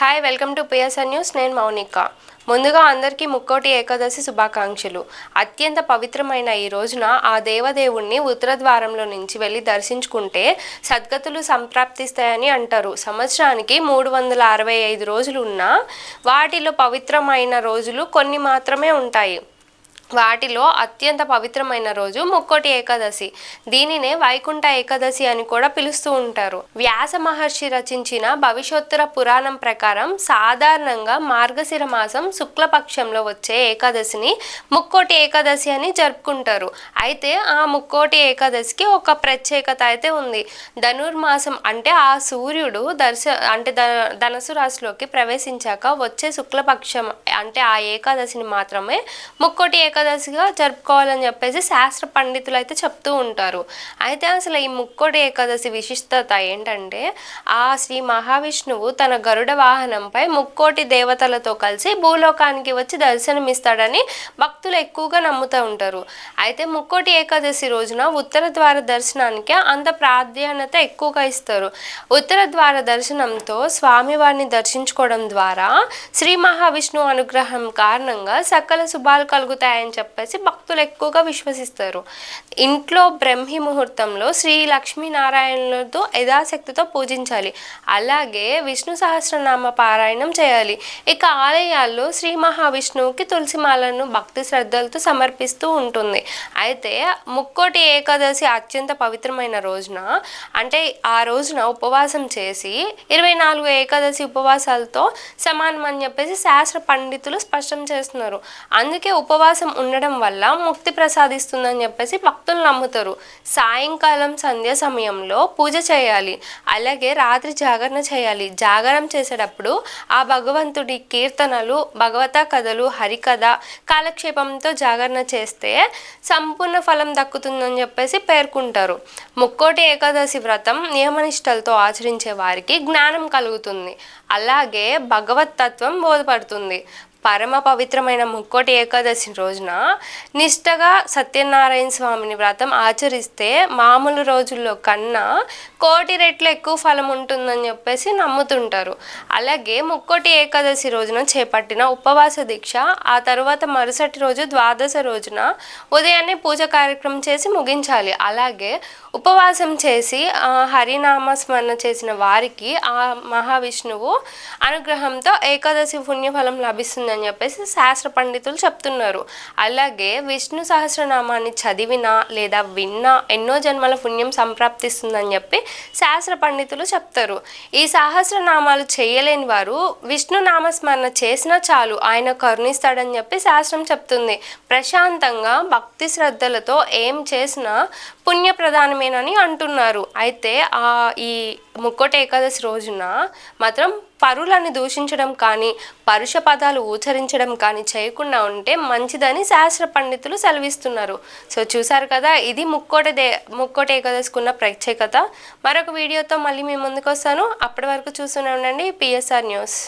Hi welcome to PSR news. నేను మౌనిక. ముందుగా అందరికీ ముక్కోటి ఏకాదశి శుభాకాంక్షలు. అత్యంత పవిత్రమైన ఈ రోజున ఆ దేవదేవుణ్ణి ఉత్తర ద్వారంలో నుంచి వెళ్ళి దర్శించుకుంటే సద్గతులు సంప్రాప్తిస్తాయని అంటారు. సంవత్సరానికి 365 రోజులు ఉన్నా వాటిలో పవిత్రమైన రోజులు కొన్ని మాత్రమే ఉంటాయి. వాటిలో అత్యంత పవిత్రమైన రోజు ముక్కోటి ఏకాదశి. దీనినే వైకుంఠ ఏకాదశి అని కూడా పిలుస్తూ ఉంటారు. వ్యాస మహర్షి రచించిన భవిష్యోత్తర పురాణం ప్రకారం సాధారణంగా మార్గశిర మాసం శుక్లపక్షంలో వచ్చే ఏకాదశిని ముక్కోటి ఏకాదశి అని జరుపుకుంటారు. అయితే ఆ ముక్కోటి ఏకాదశికి ఒక ప్రత్యేకత అయితే ఉంది. ధనుర్మాసం అంటే ఆ సూర్యుడు ధనుసు రాశిలోకి ప్రవేశించాక వచ్చే శుక్లపక్షం అంటే ఆ ఏకాదశిని మాత్రమే ముక్కోటి ఏకాదశిగా జరుపుకోవాలని చెప్పేసి శాస్త్ర పండితులు అయితే చెప్తూ ఉంటారు. అయితే అసలు ఈ ముక్కోటి ఏకాదశి విశిష్టత ఏంటంటే ఆ శ్రీ మహావిష్ణువు తన గరుడ వాహనంపై ముక్కోటి దేవతలతో కలిసి భూలోకానికి వచ్చి దర్శనమిస్తాడని భక్తులు ఎక్కువగా నమ్ముతూ ఉంటారు. అయితే ముక్కోటి ఏకాదశి రోజున ఉత్తర ద్వార దర్శనానికి అంత ప్రాధాన్యత ఎక్కువగా ఇస్తారు. ఉత్తర ద్వార దర్శనంతో స్వామివారిని దర్శించుకోవడం ద్వారా శ్రీ మహావిష్ణువు అనుగ్రహం కారణంగా సకల శుభాలు కలుగుతాయని చెప్పేసి భక్తులు ఎక్కువగా విశ్వసిస్తారు. ఇంట్లో బ్రహ్మి ముహూర్తంలో శ్రీ లక్ష్మీనారాయణులతో యథాశక్తితో పూజించాలి. అలాగే విష్ణు సహస్రనామ పారాయణం చేయాలి. ఇక ఆలయాల్లో శ్రీ మహావిష్ణువుకి తులసిమాలను భక్తి శ్రద్ధలతో సమర్పిస్తూ ఉంటుంది. అయితే ముక్కోటి ఏకాదశి అత్యంత పవిత్రమైన రోజున అంటే ఆ రోజున ఉపవాసం చేసి 24 ఏకాదశి ఉపవాసాలతో సమానం అని చెప్పేసి శాస్త్ర పండితులు స్పష్టం చేస్తున్నారు. అందుకే ఉపవాసం ఉండడం వల్ల ముక్తి ప్రసాదిస్తుందని చెప్పేసి భక్తులు నమ్ముతారు. సాయంకాలం సంధ్య సమయంలో పూజ చేయాలి. అలాగే రాత్రి జాగరణ చేయాలి. జాగరణ చేసేటప్పుడు ఆ భగవంతుడి కీర్తనలు, భగవత కథలు, హరికథ కాలక్షేపంతో జాగరణ చేస్తే సంపూర్ణ ఫలం దక్కుతుందని చెప్పేసి పేర్కొంటారు. ముక్కోటి ఏకాదశి వ్రతం నియమనిష్టలతో ఆచరించే వారికి జ్ఞానం కలుగుతుంది. అలాగే భగవతత్వం బోధపడుతుంది. పరమ పవిత్రమైన ముక్కోటి ఏకాదశి రోజున నిష్టగా సత్యనారాయణ స్వామిని వ్రతం ఆచరిస్తే మామూలు రోజుల్లో కన్నా 1,000 రెట్లు ఎక్కువ ఫలం ఉంటుందని చెప్పేసి నమ్ముతుంటారు. అలాగే ముక్కోటి ఏకాదశి రోజున చేపట్టిన ఉపవాస దీక్ష ఆ తర్వాత మరుసటి రోజు ద్వాదశ రోజున ఉదయాన్నే పూజ కార్యక్రమం చేసి ముగించాలి. అలాగే ఉపవాసం చేసి హరినామ స్మరణ చేసిన వారికి ఆ మహావిష్ణువు అనుగ్రహంతో ఏకాదశి పుణ్యఫలం లభిస్తుంది అని చెప్పేసి శాస్త్ర పండితులు చెప్తున్నారు. అలాగే విష్ణు సహస్రనామాన్ని చదివినా లేదా విన్నా ఎన్నో జన్మల పుణ్యం సంప్రాప్తిస్తుందని చెప్పి శాస్త్ర పండితులు చెప్తారు. ఈ సహస్రనామాలు చేయలేని వారు విష్ణు నామస్మరణ చేసినా చాలు ఆయన కరుణిస్తాడని చెప్పి శాస్త్రం చెప్తుంది. ప్రశాంతంగా భక్తి శ్రద్ధలతో ఏం చేసినా పుణ్యప్రధానమేనని అంటున్నారు. అయితే ఈ ముక్కోటి ఏకాదశి రోజున మాత్రం పరులను దూషించడం కానీ పరుష పదాలు ఉచ్చరించడం కానీ చేయకుండా ఉంటే మంచిదని శాస్త్ర పండితులు సెలవిస్తున్నారు. సో చూసారు కదా, ఇది ముక్కోటి ఏకాదశికి ఉన్న ప్రత్యేకత. మరొక వీడియోతో మళ్ళీ మీ ముందుకు వస్తాను. అప్పటి వరకు చూస్తూనే ఉండండి పిఎస్ఆర్ న్యూస్.